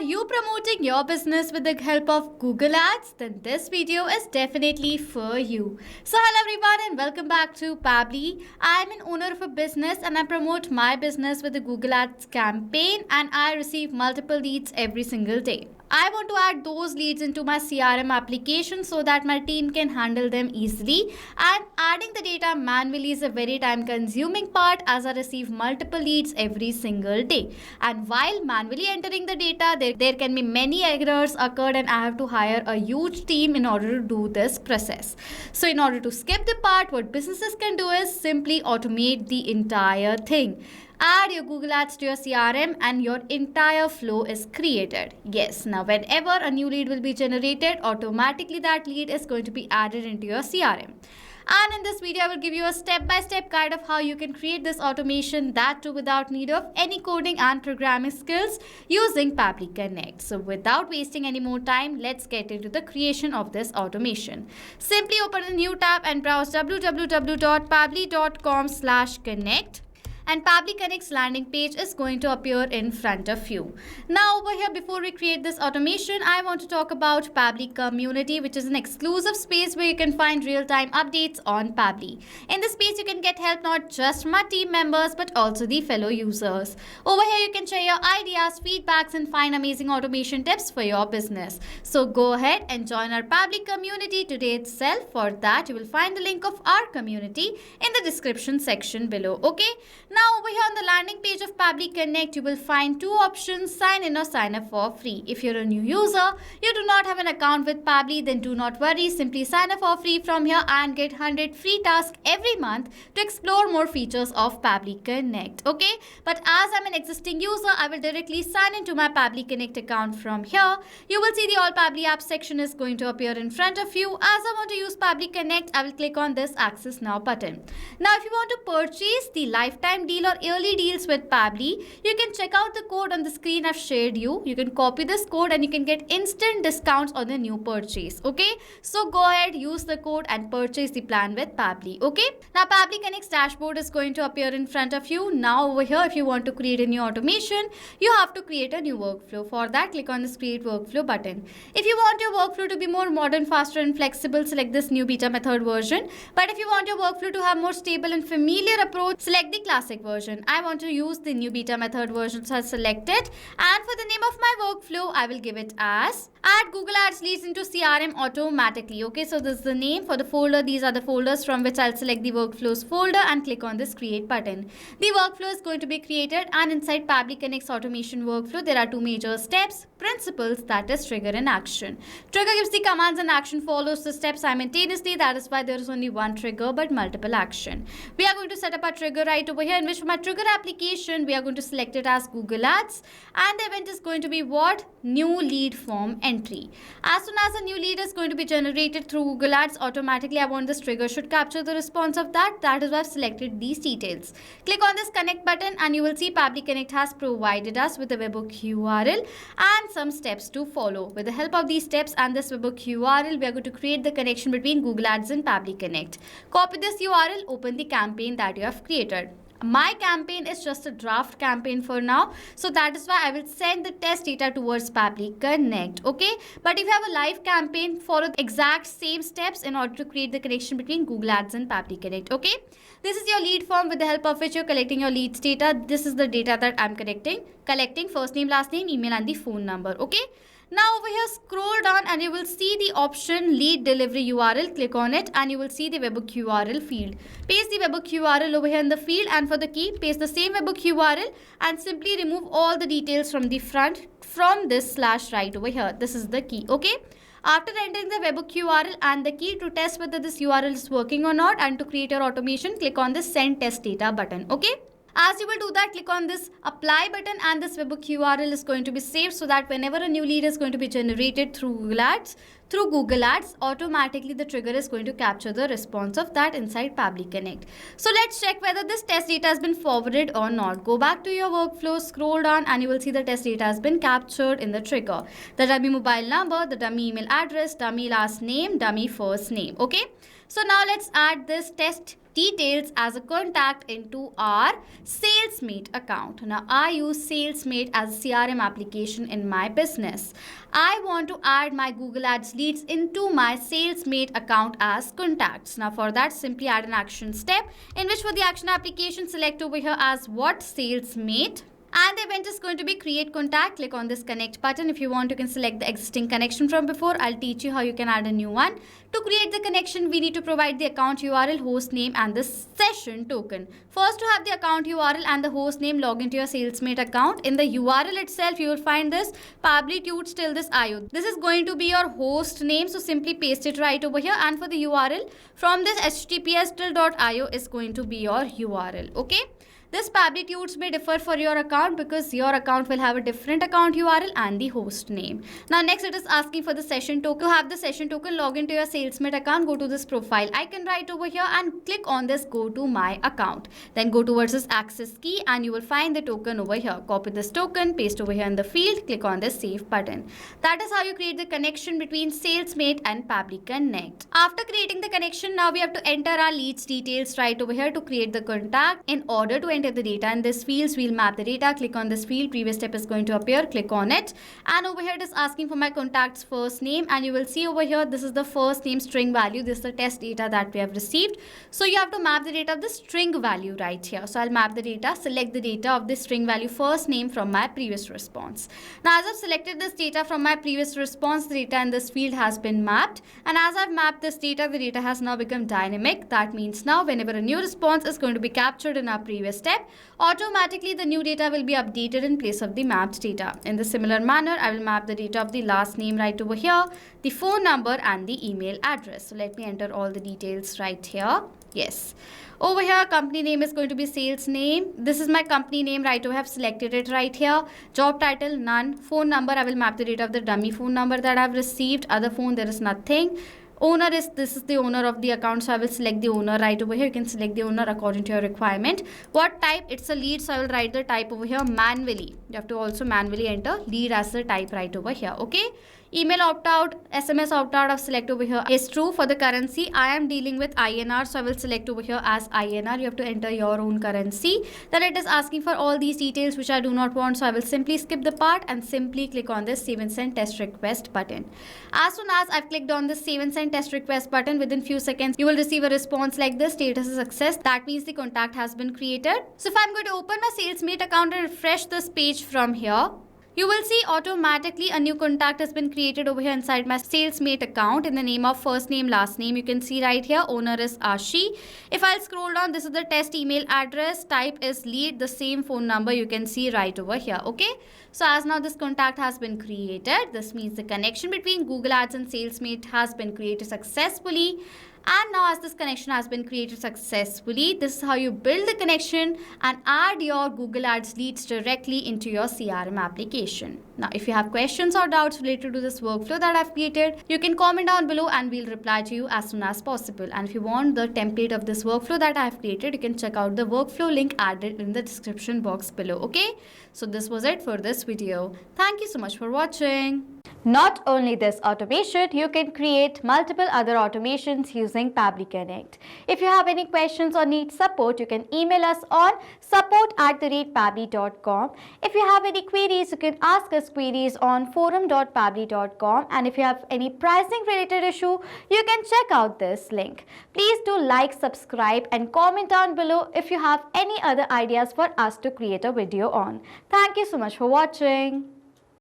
you promoting your business with the help of Google Ads? Then this video is definitely for you. So hello everyone and welcome back to Pabbly. I am an owner of a business and I promote my business with the Google Ads campaign and I receive multiple leads every single day. I want to add those leads into my CRM application so that my team can handle them easily, and adding the data manually is a very time consuming part as I receive multiple leads every single day. And while manually entering the data, there can be many errors occurred and I have to hire a huge team in order to do this process. So in order to skip the part, what businesses can do is simply automate the entire thing. Add your Google Ads to your CRM and your entire flow is created. Yes, now whenever a new lead will be generated, automatically that lead is going to be added into your CRM. And in this video, I will give you a step-by-step guide of how you can create this automation, that too without need of any coding and programming skills using Pabbly Connect. So without wasting any more time, let's get into the creation of this automation. Simply open a new tab and browse www.pabbly.com/connect. And Pabbly Connect's landing page is going to appear in front of you. Now over here, before we create this automation, I want to talk about Pabbly Community, which is an exclusive space where you can find real-time updates on Pabbly. In this space, you can get help not just from my team members, but also the fellow users. Over here, you can share your ideas, feedbacks, and find amazing automation tips for your business. So go ahead and join our Pabbly community today itself. For that, you will find the link of our community in the description section below. Okay? Now over here on the landing page of Pabbly Connect, you will find two options, sign in or sign up for free. If you're a new user, you do not have an account with Pabbly, then do not worry. Simply sign up for free from here and get 100 free tasks every month to explore more features of Pabbly Connect. Okay, but as I'm an existing user, I will directly sign into my Pabbly Connect account from here. You will see the All Pabbly Apps section is going to appear in front of you. As I want to use Pabbly Connect, I will click on this Access Now button. Now if you want to purchase the lifetime deal or yearly deals with Pabbly, you can check out the code on the screen I've shared you. You can copy this code and you can get instant discounts on the new purchase. Okay, so go ahead, use the code and purchase the plan with Pabbly. Okay, now Pabbly Connect's dashboard is going to appear in front of you. Now over here, if you want to create a new automation, you have to create a new workflow. For that, click on this Create Workflow button. If you want your workflow to be more modern, faster and flexible, select this new beta method version. But if you want your workflow to have more stable and familiar approach, select the classic version. I want to use the new beta method version, so I select it. And for the name of my workflow, I will give it as Add Google Ads Leads into CRM Automatically. Okay, so this is the name for the folder. These are the folders from which I'll select the workflows folder and click on this create button. The workflow is going to be created, and inside Pabbly Connect's automation workflow, there are two major steps, principles, that is trigger and action. Trigger gives the commands and action follows the steps simultaneously. That is why there is only one trigger but multiple action. We are going to set up a trigger right over here, in which for my trigger application, we are going to select it as Google Ads, and the event is going to be what? New lead form entry. As soon as a new lead is going to be generated through Google Ads, automatically I want this trigger should capture the response of that. That is why I've selected these details. Click on this connect button and you will see Pabbly Connect has provided us with a webhook URL and some steps to follow. With the help of these steps and this webhook URL, we are going to create the connection between Google Ads and Pabbly Connect. Copy this URL, open the campaign that you have created. My campaign is just a draft campaign for now, so that is why I will send the test data towards Pabbly Connect. Okay, but if you have a live campaign, follow the exact same steps in order to create the connection between Google Ads and Pabbly Connect. Okay, this is your lead form with the help of which you're collecting your leads data. This is the data that I'm collecting first name, last name, email and the phone number. Okay, now over here, scroll down and you will see the option lead delivery URL. Click on it and you will see the webhook URL field. Paste the webhook URL over here in the field, and for the key, paste the same webhook URL and simply remove all the details from the front from this slash right over here. This is the key. Okay, after entering the webhook URL and the key, to test whether this URL is working or not and to create your automation, click on this send test data button. Okay, as you will do that, click on this apply button and this webhook URL is going to be saved, so that whenever a new lead is going to be generated through Google Ads, through Google Ads, automatically the trigger is going to capture the response of that inside Pabbly Connect. So let's check whether this test data has been forwarded or not. Go back to your workflow, scroll down, and you will see the test data has been captured in the trigger. The dummy mobile number, the dummy email address, dummy last name, dummy first name. Okay. So now let's add this test details as a contact into our Salesmate account. Now I use Salesmate as a CRM application in my business. I want to add my Google Ads leads into my Salesmate account as contacts. Now for that, simply add an action step in which for the action application, select over here as what Salesmate. And the event is going to be create contact. Click on this connect button. If you want, you can select the existing connection from before. I'll teach you how you can add a new one. To create the connection, we need to provide the account URL, host name, and the session token. First, to have the account URL and the host name, log into your Salesmate account. In the URL itself, you will find this Pabbly till this IO. This is going to be your host name. So simply paste it right over here. And for the URL, from this https://.io is going to be your URL. Okay. This Pabbly may differ for your account because your account will have a different account URL and the host name. Now next it is asking for the session token. To have the session token, log into your Salesmate account, go to this profile icon right over here and click on this go to my account. Then go towards this access key and you will find the token over here. Copy this token, paste over here in the field, click on this save button. That is how you create the connection between Salesmate and Pabbly Connect. After creating the connection, now we have to enter our leads details right over here to create the contact. In order to enter the data in this fields, we'll map the data. Click on this field, previous step is going to appear, click on it, and over here it is asking for my contact's first name, and you will see over here this is the first name string value. This is the test data that we have received. So you have to map the data of the string value right here. So I'll map the data, select the data of the string value first name from my previous response. Now as I've selected this data from my previous response, the data in this field has been mapped, and as I've mapped this data, the data has now become dynamic. That means now whenever a new response is going to be captured in our previous step, automatically the new data will be updated in place of the mapped data. In the similar manner, I will map the data of the last name right over here, the phone number and the email address. So let me enter all the details right here. Yes. Over here, company name is going to be sales name. This is my company name right over. I have selected it right here. Job title, none. Phone number, I will map the data of the dummy phone number that I have received. Other phone, there is nothing. Owner is, this is the owner of the account, so I will select the owner right over here. You can select the owner according to your requirement. What type? It's a lead, so I will write the type over here manually. You have to also manually enter lead as the type right over here. Okay. Email opt-out, SMS opt-out, I've select over here is true. For the currency, I am dealing with INR, so I will select over here as INR. You have to enter your own currency. Then it is asking for all these details which I do not want, so I will simply skip the part and simply click on this save and send test request button. As soon as I've clicked on this save and send test request button, within few seconds you will receive a response like this: status is success. That means the contact has been created. So if I'm going to open my Salesmate account and refresh this page from here, you will see automatically a new contact has been created over here inside my Salesmate account in the name of first name, last name. You can see right here, owner is Ashi. If I'll scroll down, this is the test email address, type is lead, the same phone number you can see right over here. Okay. So as now this contact has been created, this means the connection between Google Ads and Salesmate has been created successfully. And now as this connection has been created successfully, this is how you build the connection and add your Google Ads leads directly into your CRM application. Now, if you have questions or doubts related to this workflow that I've created, you can comment down below and we'll reply to you as soon as possible. And if you want the template of this workflow that I've created, you can check out the workflow link added in the description box below. Okay, so this was it for this video. Thank you so much for watching. Not only this automation, you can create multiple other automations using Pabbly Connect. If you have any questions or need support, you can email us on support@pabbly.com. If you have any queries, you can ask us queries on forum.pabbly.com. And if you have any pricing related issue, you can check out this link. Please do like, subscribe and comment down below if you have any other ideas for us to create a video on. Thank you so much for watching.